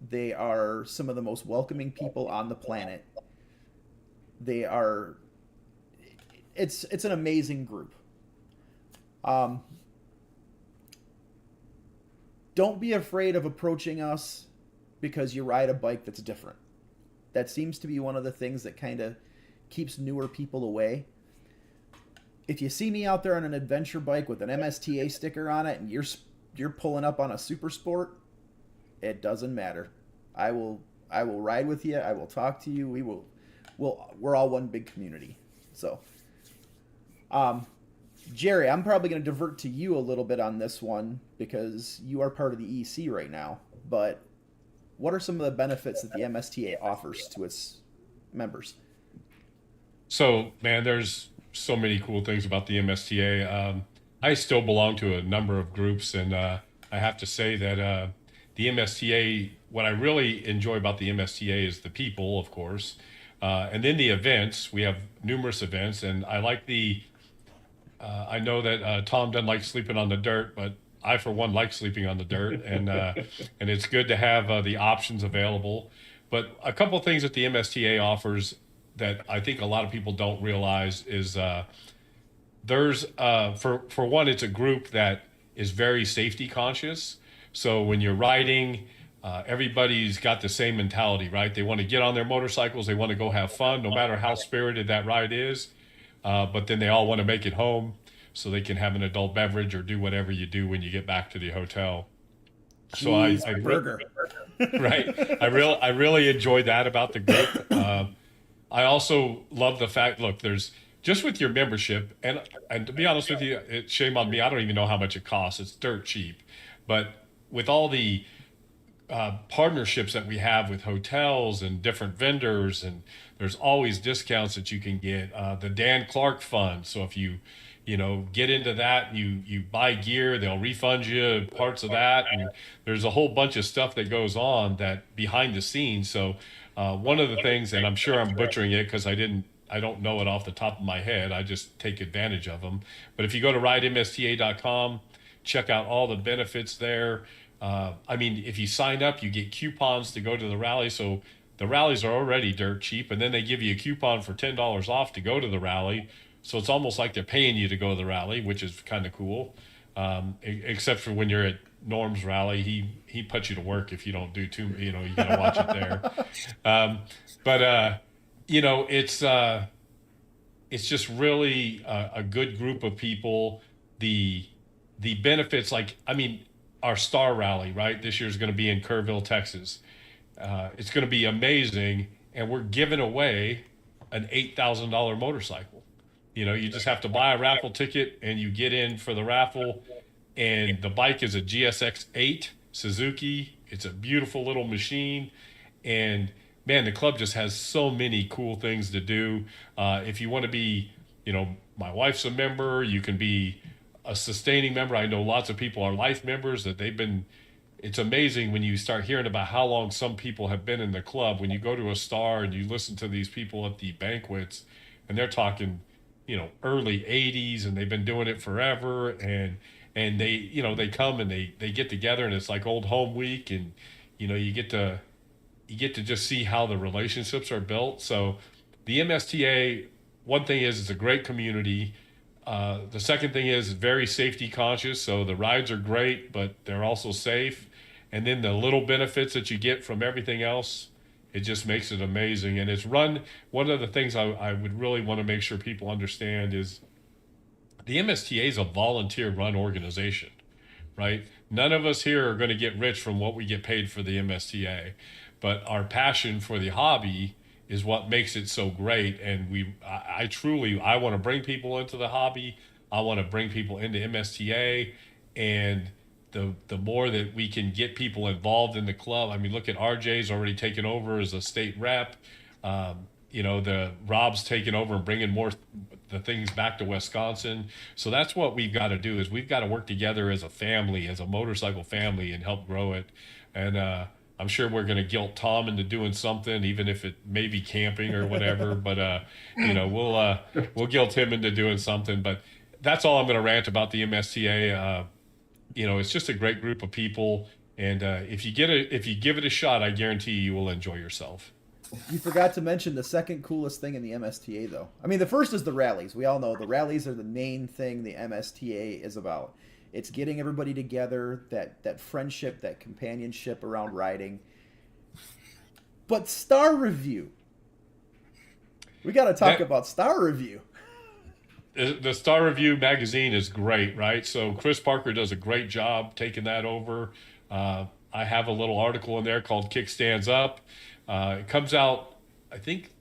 They are some of the most welcoming people on the planet. It's an amazing group. Don't be afraid of approaching us because you ride a bike that's different. That seems to be one of the things that kind of keeps newer people away. If you see me out there on an adventure bike with an MSTA sticker on it and you're pulling up on a super sport, it doesn't matter. I will ride with you. I will talk to you. We're all one big community. So, Jerry, I'm probably going to divert to you a little bit on this one because you are part of the EC right now. But what are some of the benefits that the MSTA offers to its members? So, man, there's so many cool things about the MSTA. I still belong to a number of groups, and I have to say that the MSTA, what I really enjoy about the MSTA is the people, of course. And then the events, we have numerous events, and I like I know that Tom doesn't like sleeping on the dirt, but I, for one, like sleeping on the dirt, and it's good to have the options available. But a couple of things that the MSTA offers that I think a lot of people don't realize is there's, for one, it's a group that is very safety conscious. So when you're riding, everybody's got the same mentality, right? They want to get on their motorcycles. They want to go have fun, no matter how spirited that ride is. But then they all want to make it home so they can have an adult beverage or do whatever you do when you get back to the hotel. So burger. Right. I really enjoyed that about the group. I also love the fact, look, there's just with your membership, and to be honest with you, it's shame on me. I don't even know how much it costs. It's dirt cheap. But with all the partnerships that we have with hotels and different vendors, and there's always discounts that you can get. The Dan Clark Fund. So if you get into that. You buy gear, they'll refund you parts of that, and there's a whole bunch of stuff that goes on that behind the scenes. So one of the things, and I'm sure I'm butchering it because I don't know it off the top of my head. I just take advantage of them. But if you go to ridemsta.com, check out all the benefits there. I mean, if you sign up, you get coupons to go to the rally. So the rallies are already dirt cheap, and then they give you a coupon for $10 off to go to the rally. So it's almost like they're paying you to go to the rally, which is kind of cool. Except for when you're at Norm's rally, he puts you to work if you don't do too. You gotta watch it there. But it's just really a good group of people. The benefits, like, I mean, our star rally, right? This year's going to be in Kerrville, Texas. It's going to be amazing, and we're giving away an $8,000 motorcycle. You just have to buy a raffle ticket, and you get in for the raffle. And the bike is a GSX 8 Suzuki. It's a beautiful little machine, and man, the club just has so many cool things to do. If you want to be, my wife's a member, you can be a sustaining member. I know lots of people are life members that it's amazing when you start hearing about how long some people have been in the club. When you go to a star and you listen to these people at the banquets, and they're talking, early 80s, and they've been doing it forever. And they come and they get together, and it's like old home week. And, you get to just see how the relationships are built. So the MSTA, one thing is, it's a great community. The second thing is very safety conscious. So the rides are great, but they're also safe. And then the little benefits that you get from everything else, it just makes it amazing. And it's run, one of the things I would really want to make sure people understand is the MSTA is a volunteer run organization, right? None of us here are going to get rich from what we get paid for the MSTA, but our passion for the hobby is what makes it so great. And I want to bring people into the hobby. I want to bring people into MSTA, and the more that we can get people involved in the club. I mean, look at RJ's already taken over as a state rep. The Rob's taken over and bringing more the things back to Wisconsin. So that's what we've got to do, is we've got to work together as a family, as a motorcycle family, and help grow it. And I'm sure we're going to guilt Tom into doing something, even if it may be camping or whatever. But we'll guilt him into doing something. But that's all I'm going to rant about the MSTA. It's just a great group of people, and if you give it a shot, I guarantee you will enjoy yourself. You forgot to mention the second coolest thing in the MSTA, though. I mean, the first is the rallies. We all know the rallies are the main thing the MSTA is about. It's getting everybody together, that friendship, that companionship around riding. But Star Review. We got to talk about Star Review. The Star Review magazine is great, right? So Chris Parker does a great job taking that over. I have a little article in there called Kickstands Up. It comes out, I think,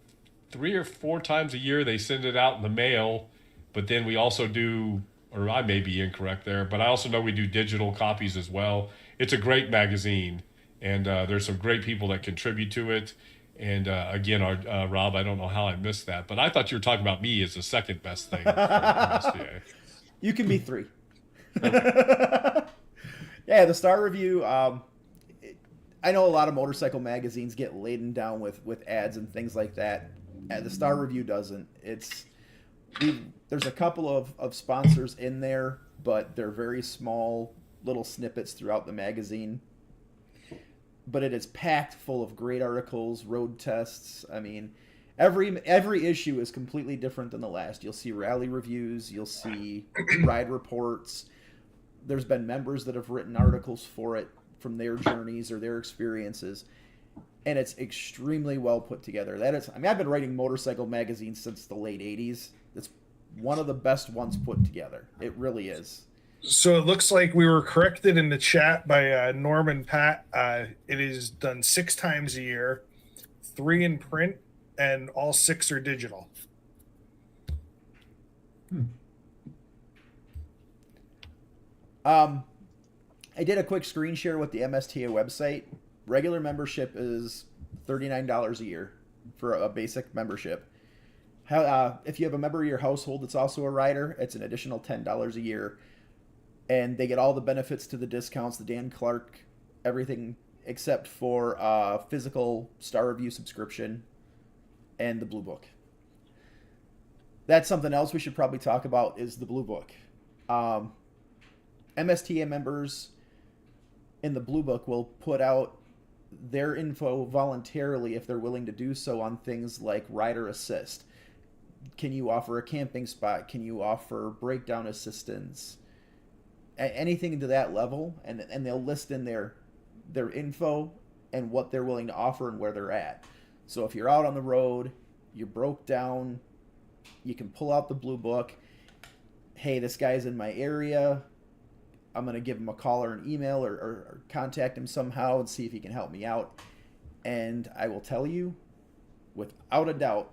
3 or 4 times a year. They send it out in the mail, but then we also do, or I may be incorrect there, but I also know we do digital copies as well. It's a great magazine, and there's some great people that contribute to it. And again, our Rob, I don't know how I missed that, but I thought you were talking about me as the second best thing for MSTA. You can be 3. Yeah, the Star Review. I know a lot of motorcycle magazines get laden down with ads and things like that. The Star Review doesn't. There's a couple of sponsors in there, but they're very small little snippets throughout the magazine. But it is packed full of great articles, road tests. I mean, every issue is completely different than the last. You'll see rally reviews, you'll see ride reports. There's been members that have written articles for it from their journeys or their experiences, and it's extremely well put together. I've been writing motorcycle magazines since the late 80s. It's one of the best ones put together. It really is. So it looks like we were corrected in the chat by Norm and Pat. It is done 6 times a year, 3 in print, and all 6 are digital. I did a quick screen share with the MSTA website. Regular membership is $39 a year for a basic membership. If you have a member of your household that's also a rider, it's an additional $10 a year, and they get all the benefits to the discounts, the Dan Clark, everything except for physical star review subscription and the Blue Book. That's something else we should probably talk about is the Blue Book. MSTA members in the Blue Book will put out their info voluntarily if they're willing to do so on things like rider assist. Can you offer a camping spot? Can you offer breakdown assistance? Anything to that level, and they'll list in their info and what they're willing to offer and where they're at. So if you're out on the road, you broke down, you can pull out the Blue Book. Hey, this guy's in my area. I'm going to give him a call or an email or contact him somehow and see if he can help me out. And I will tell you, without a doubt,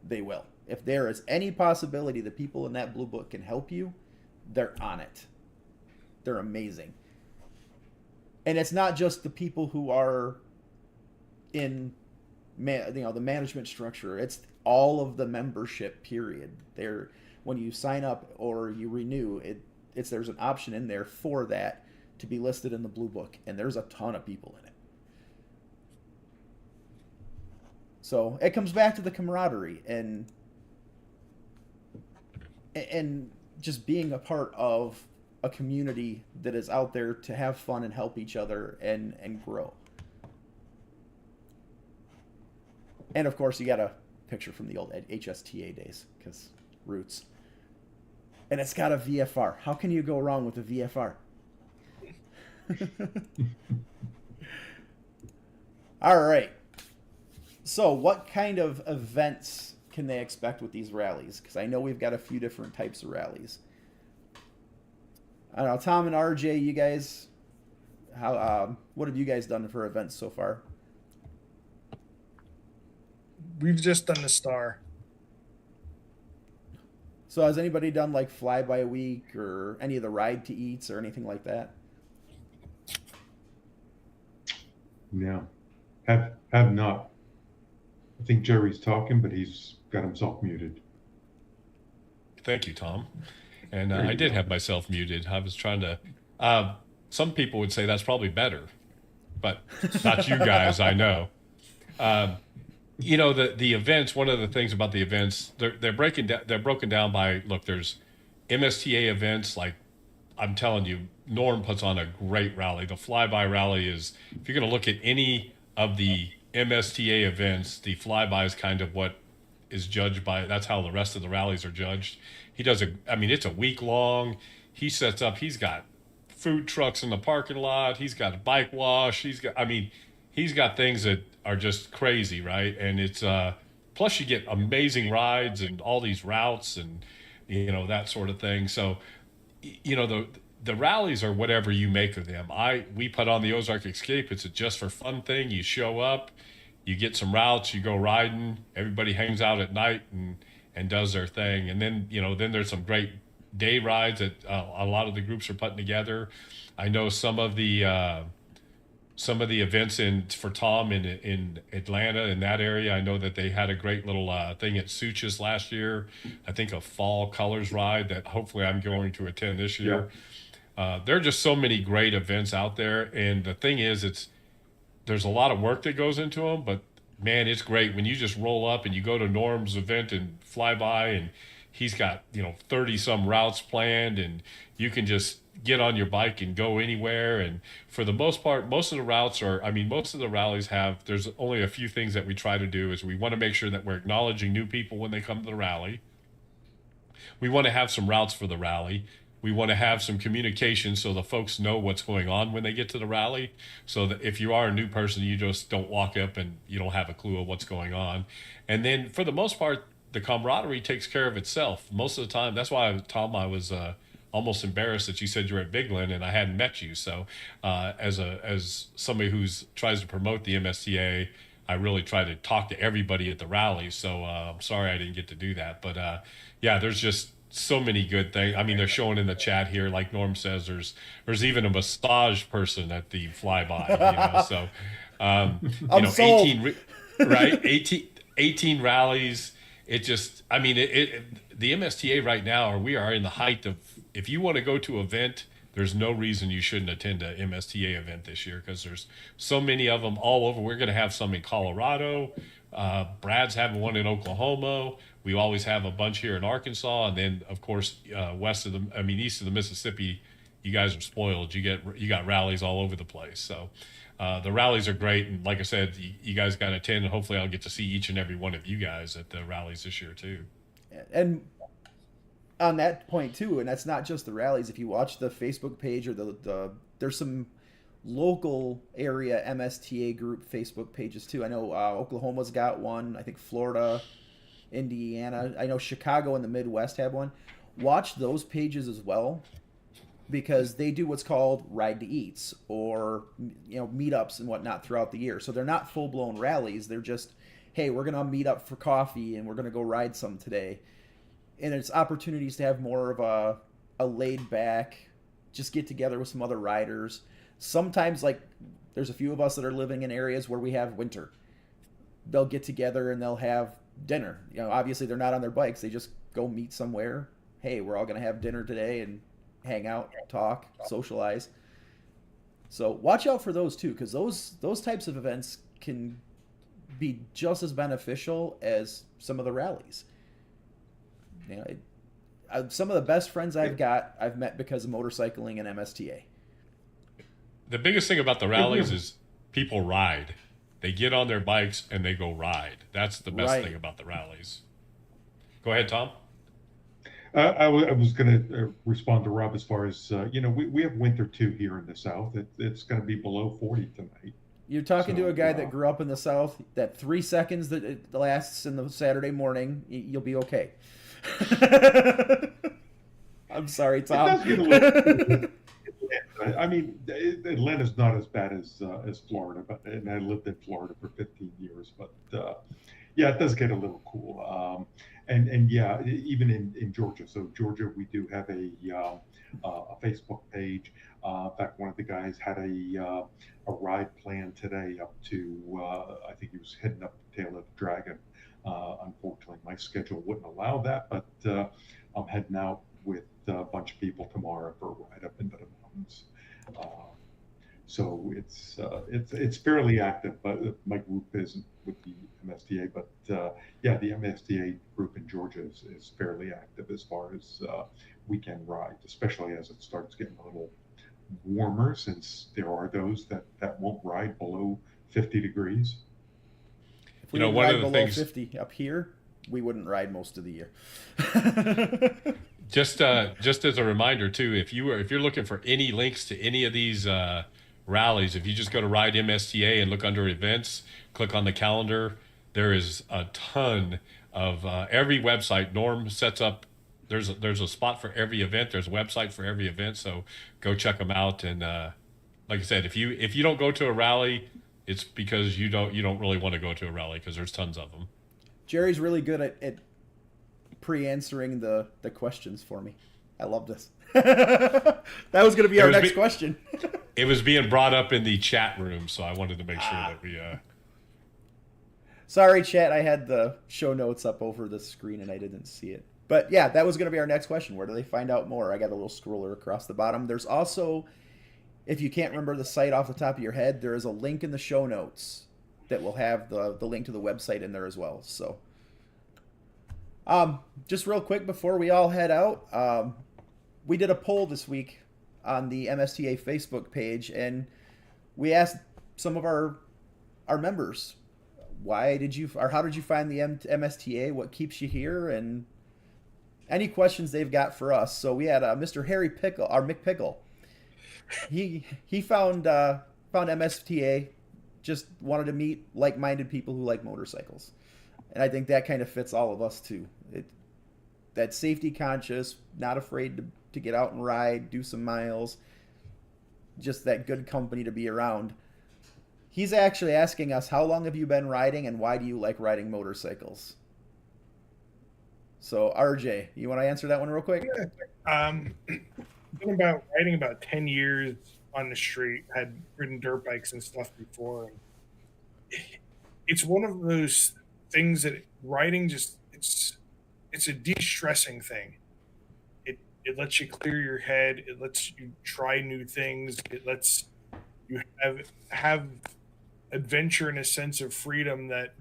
they will. If there is any possibility that people in that Blue Book can help you, they're on it. They're amazing. And it's not just the people who are in the management structure. It's all of the membership period. When you sign up or you renew, there's an option in there for that to be listed in the Blue Book, and there's a ton of people in it. So it comes back to the camaraderie and just being a part of a community that is out there to have fun and help each other and grow. And of course, you got a picture from the old HSTA days, because roots. And it's got a VFR. How can you go wrong with a VFR? All right. So what kind of events can they expect with these rallies? Because I know we've got a few different types of rallies. I don't know, Tom and RJ, you guys, what have you guys done for events so far? We've just done the Star. So has anybody done like Fly by Week or any of the Ride to Eats or anything like that? No, have not. I think Jerry's talking, but he's got himself muted. Thank you, Tom. And I did have myself muted. I was trying to. Some people would say that's probably better, but not you guys. I know. You know, the events. One of the things about the events, they're broken down by, look. There's MSTA events, like I'm telling you, Norm puts on a great rally. The Flyby rally is, if you're going to look at any of the MSTA events, the Flyby is kind of what is judged by. That's how the rest of the rallies are judged. He does it's a week long. He sets up. He's got food trucks in the parking lot. He's got a bike wash. He's got things that are just crazy, right? And it's plus you get amazing rides and all these routes and that sort of thing. So the rallies are whatever you make of them. We put on the Ozark Escape. It's a just for fun thing. You show up, you get some routes, you go riding. Everybody hangs out at night and does their thing. And then then there's some great day rides that a lot of the groups are putting together. I know some of the events for Tom in Atlanta, in that area. I know that they had a great little thing at Suchas last year. I think a fall colors ride that hopefully I'm going to attend this year. Yeah. There are just so many great events out there. And the thing is, there's a lot of work that goes into them, but man, it's great when you just roll up and you go to Norm's event and fly by, and he's got 30 some routes planned, and you can just get on your bike and go anywhere. And for the most part, most of the routes most of the rallies there's only a few things that we try to do. Is we want to make sure that we're acknowledging new people when they come to the rally. We want to have some routes for the rally. We want to have some communication so the folks know what's going on when they get to the rally, so that if you are a new person, you just don't walk up and you don't have a clue of what's going on. And then for the most part, the camaraderie takes care of itself most of the time. That's why, Tom, I was almost embarrassed that you said you're at Bigland and I hadn't met you. So as somebody who tries to promote the MSTA, I really try to talk to everybody at the rally. So I'm sorry I didn't get to do that. But yeah, there's just so many good things. I mean, they're showing in the chat here, like Norm says, there's even a massage person at the flyby. So I'm sold. 18 right, 18 rallies. it just, I mean, the MSTA right now, or we are in the height of, if you want to go to an event, there's no reason you shouldn't attend a MSTA event this year because there's so many of them all over. We're going to have some in Colorado. Brad's having one in Oklahoma. We always have a bunch here in Arkansas, and then of course east of the Mississippi. You guys are spoiled. You got rallies all over the place. So the rallies are great, and like I said, you guys got to attend, and hopefully I'll get to see each and every one of you guys at the rallies this year too. And on that point too, and that's not just the rallies. If you watch the Facebook page or there's some local area MSTA group Facebook pages too. I know Oklahoma's got one. I think Florida, Indiana. I know Chicago and the Midwest have one. Watch those pages as well, because they do what's called ride to eats or meetups and whatnot throughout the year. So they're not full blown rallies. They're just, hey, we're gonna meet up for coffee and we're gonna go ride some today. And it's opportunities to have more of a laid back, just get together with some other riders. Sometimes, like, there's a few of us that are living in areas where we have winter. They'll get together and they'll have dinner. Obviously they're not on their bikes. They just go meet somewhere. Hey, we're all going to have dinner today and hang out, talk, socialize. So watch out for those too, because those types of events can be just as beneficial as some of the rallies. Some of the best friends I've met because of motorcycling and MSTA. The biggest thing about the rallies is people ride. They get on their bikes and they go ride. That's the best thing about the rallies. Go ahead, Tom. I was going to respond to Rob as far as, we have winter too here in the South. It's going to be below 40 tonight. You're talking to a guy that grew up in the South. That 3 seconds that it lasts in the Saturday morning, you'll be okay. I'm sorry, Tom. I mean, Atlanta's not as bad as Florida, and I lived in Florida for 15 years. But yeah, it does get a little cool. And yeah, even in Georgia. So Georgia, we do have a Facebook page. In fact, one of the guys had a ride plan today up to I think he was heading up the tail of the Dragon. Unfortunately, my schedule wouldn't allow that, but I'm heading out with a bunch of people tomorrow for a ride up into the mountains. So it's fairly active, but my group isn't with the MSTA. But yeah, the MSTA group in Georgia is fairly active as far as weekend rides, especially as it starts getting a little warmer, since there are those that won't ride below 50 degrees. If we one of the things 50 up here, we wouldn't ride most of the year. Just as a reminder too, if you're looking for any links to any of these rallies, if you just go to RideMSTA and look under events, click on the calendar, there is a ton of every website. Norm sets up. There's a spot for every event. There's a website for every event. So go check them out. And like I said, if you don't go to a rally, it's because you don't really want to go to a rally, because there's tons of them. Jerry's really good at pre-answering the questions for me. I love this. That was going to be our next question. It was being brought up in the chat room, so I wanted to make sure that we... Sorry, chat. I had the show notes up over the screen and I didn't see it. But yeah, that was going to be our next question. Where do they find out more? I got a little scroller across the bottom. There's also, if you can't remember the site off the top of your head, there is a link in the show notes that will have the link to the website in there as well. So just real quick before we all head out, we did a poll this week on the MSTA Facebook page, and we asked some of our members, how did you find the MSTA? What keeps you here? And any questions they've got for us. So we had Mr. Harry Pickle, our Mick Pickle. He found MSTA, just wanted to meet like-minded people who like motorcycles. And I think that kind of fits all of us too. That safety conscious, not afraid to get out and ride, do some miles, just that good company to be around. He's actually asking us, how long have you been riding and why do you like riding motorcycles? So RJ, you want to answer that one real quick? Yeah. Been riding about 10 years on the street, had ridden dirt bikes and stuff before. It's one of those things that riding it's it's a de-stressing thing. It lets you clear your head. It lets you try new things. It lets you have adventure and a sense of freedom that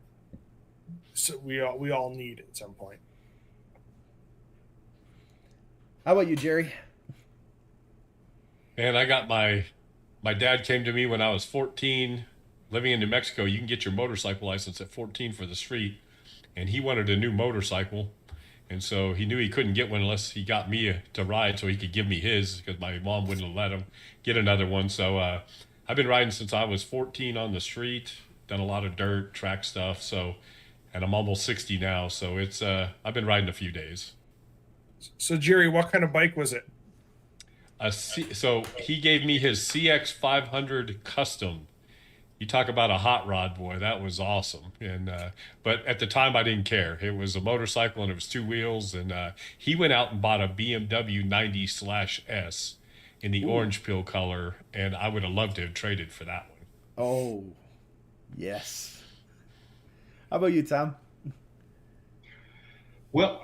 we all need at some point. How about you, Jerry? And I got my dad came to me when I was 14, living in New Mexico. You can get your motorcycle license at 14 for the street, and he wanted a new motorcycle, and so he knew he couldn't get one unless he got me to ride, so he could give me his because my mom wouldn't let him get another one. So I've been riding since I was 14 on the street. Done a lot of dirt track stuff. So, and I'm almost 60 now, so it's I've been riding a few days. So Jerry, what kind of bike was it? So he gave me his CX 500 Custom. You talk about a hot rod, boy. That was awesome. And but at the time, I didn't care. It was a motorcycle and it was 2 wheels. And he went out and bought a BMW 90/S in the orange pill color, and I would have loved to have traded for that one. Oh, yes. How about you, Tom? Well,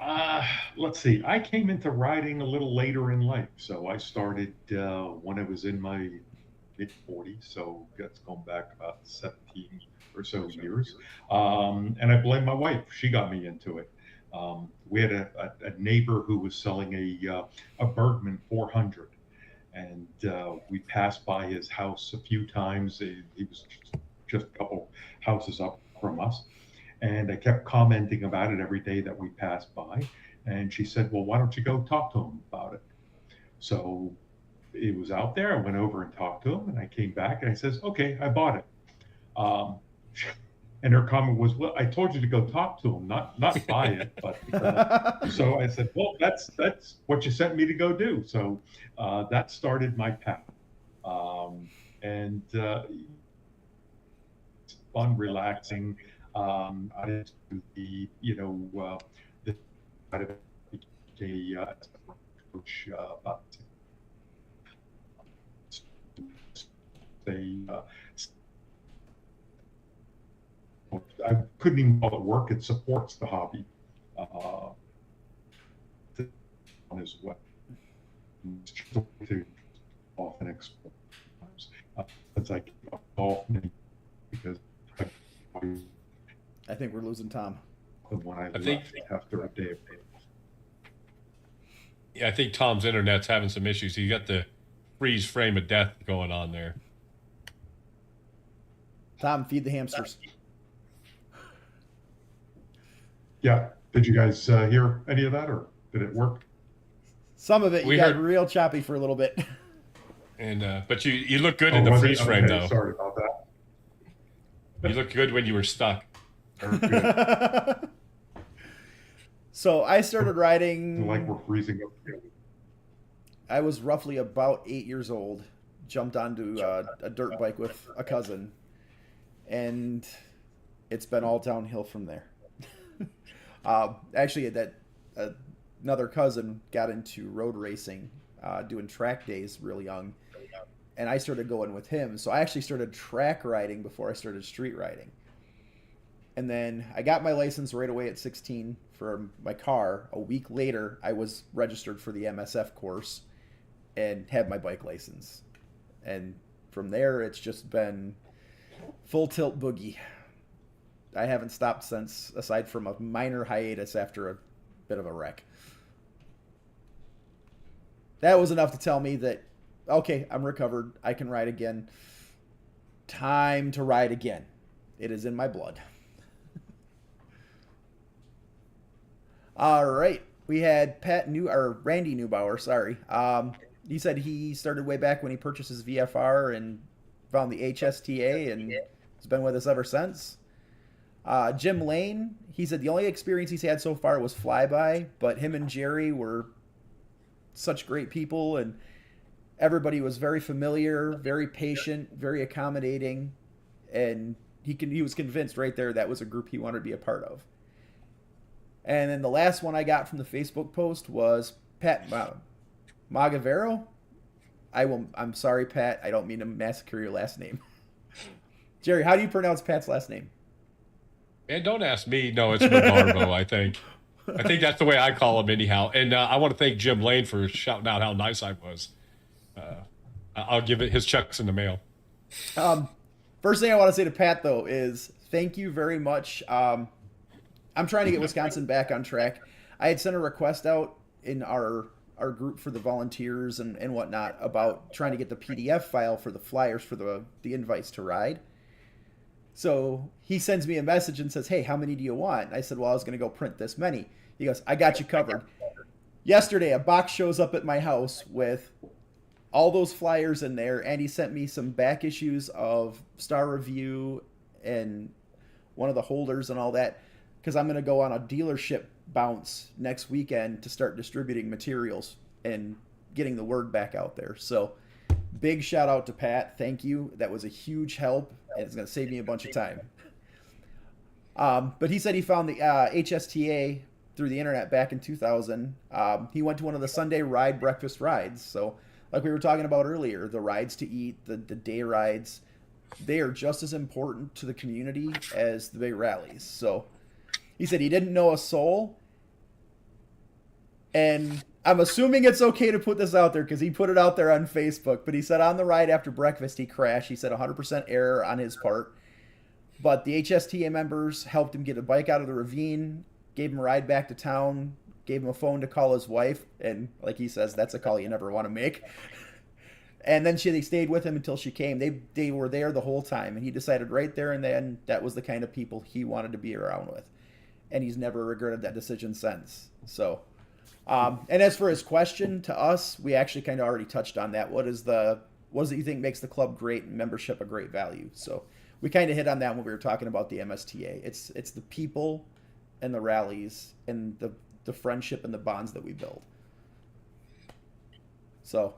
let's see. I came into riding a little later in life. So I started when I was in my mid-40s. So that's going back about 17 or so years. And I blame my wife. She got me into it. We had a neighbor who was selling a Bergman 400. And we passed by his house a few times. He was just a couple houses up from us. And I kept commenting about it every day that we passed by. And she said, well, why don't you go talk to him about it? So it was out there. I went over and talked to him, and I came back and I says, okay, I bought it. And her comment was, well, I told you to go talk to him, not buy it. But so I said, well, that's what you sent me to go do. So that started my path. And it's fun, relaxing. I did the, the coach about I couldn't even call it work. It supports the hobby as well. To often explore. It's like golf because I think we're losing Tom. When I think after a day of Yeah, I think Tom's internet's having some issues. He's got the freeze frame of death going on there. Tom, feed the hamsters. Yeah. Did you guys hear any of that, or did it work? Some of it, We you got heard- real choppy for a little bit. And but you look good in the was it? freeze frame Okay, though. Sorry about that. You look good when you were stuck. Very good. So I started riding. Like we're freezing up together. I was roughly about 8 years old. Jumped onto a dirt bike with a cousin, and it's been all downhill from there. Actually, another cousin got into road racing, doing track days real young, and I started going with him. So I actually started track riding before I started street riding. And then I got my license right away at 16 for my car. A week later, I was registered for the MSF course and had my bike license. And from there, it's just been full tilt boogie. I haven't stopped since, aside from a minor hiatus after a bit of a wreck. That was enough to tell me that, okay, I'm recovered. I can ride again. Time to ride again. It is in my blood. All right. We had Randy Neubauer, sorry. He said he started way back when he purchased his VFR and found the HSTA and has been with us ever since. Jim Lane, he said the only experience he's had so far was flyby, but him and Jerry were such great people, and everybody was very familiar, very patient, very accommodating, and he was convinced right there that was a group he wanted to be a part of. And then the last one I got from the Facebook post was Pat Magavero. I'm sorry, Pat. I don't mean to massacre your last name. Jerry, how do you pronounce Pat's last name? Man, don't ask me. No, it's Magarbo, I think. I think that's the way I call him anyhow. And I want to thank Jim Lane for shouting out how nice I was. I'll give it his checks in the mail. First thing I want to say to Pat though is thank you very much. I'm trying to get Wisconsin back on track. I had sent a request out in our group for the volunteers and whatnot about trying to get the PDF file for the flyers for the invites to ride. So he sends me a message and says, "Hey, how many do you want?" I said, "Well, I was going to go print this many." He goes, "I got you covered." Yesterday, a box shows up at my house with all those flyers in there, and he sent me some back issues of Star Review and one of the holders and all that, because I'm going to go on a dealership bounce next weekend to start distributing materials and getting the word back out there. So big shout out to Pat. Thank you. That was a huge help, and it's going to save me a bunch of time. But he said he found the HSTA through the internet back in 2000. He went to one of the Sunday ride breakfast rides. So like we were talking about earlier, the rides to eat, the day rides, they are just as important to the community as the big rallies. So he said he didn't know a soul. And I'm assuming it's okay to put this out there because he put it out there on Facebook. But he said on the ride after breakfast, he crashed. He said 100% error on his part. But the HSTA members helped him get a bike out of the ravine, gave him a ride back to town, gave him a phone to call his wife. And like he says, that's a call you never want to make. And then they stayed with him until she came. They were there the whole time. And he decided right there and then that was the kind of people he wanted to be around with. And he's never regretted that decision since. So, and as for his question to us, we actually kind of already touched on that. What is it you think makes the club great and membership a great value? So we kind of hit on that when we were talking about the MSTA. It's the people and the rallies and the friendship and the bonds that we build. So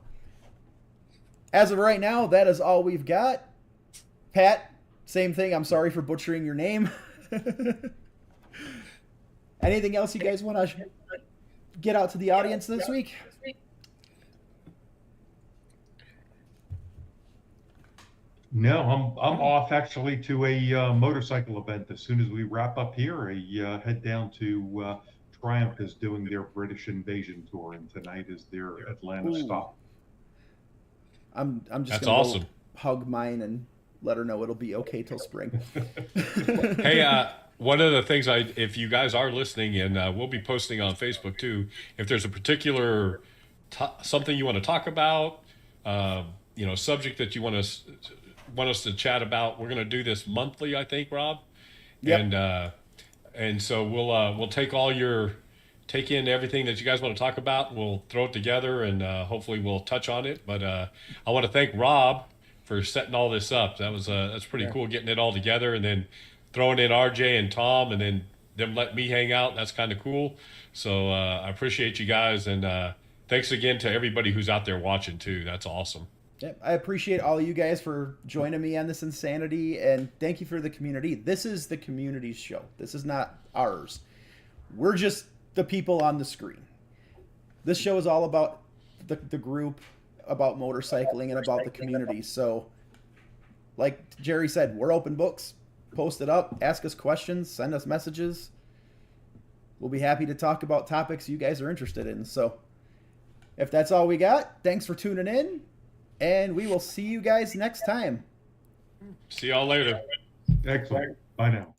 as of right now, that is all we've got. Pat, same thing. I'm sorry for butchering your name. Anything else you guys want to get out to the audience this week? No, I'm off actually to a motorcycle event as soon as we wrap up here. Head down to Triumph is doing their British Invasion tour, and tonight is their Atlanta stop. I'm just That's gonna awesome. go hug mine and let her know it'll be okay till spring. Hey, one of the things if you guys are listening, and we'll be posting on Facebook too, if there's a particular something you want to talk about, subject that you want us to chat about, we're going to do this monthly, I think, Rob. Yep. And so we'll take in everything that you guys want to talk about. We'll throw it together and hopefully we'll touch on it. But I want to thank Rob for setting all this up. That's pretty cool, getting it all together and then throwing in RJ and Tom and then them letting me hang out. That's kind of cool. So I appreciate you guys, and thanks again to everybody who's out there watching too. That's awesome. Yep, I appreciate all you guys for joining me on this insanity, and thank you for the community. This is the community's show. This is not ours. We're just the people on the screen. This show is all about the group, about motorcycling, and about the community. So, like Jerry said, we're open books. Post it up, ask us questions, send us messages. We'll be happy to talk about topics you guys are interested in. So, if that's all we got, thanks for tuning in. And we will see you guys next time. See y'all later. Excellent. Bye now.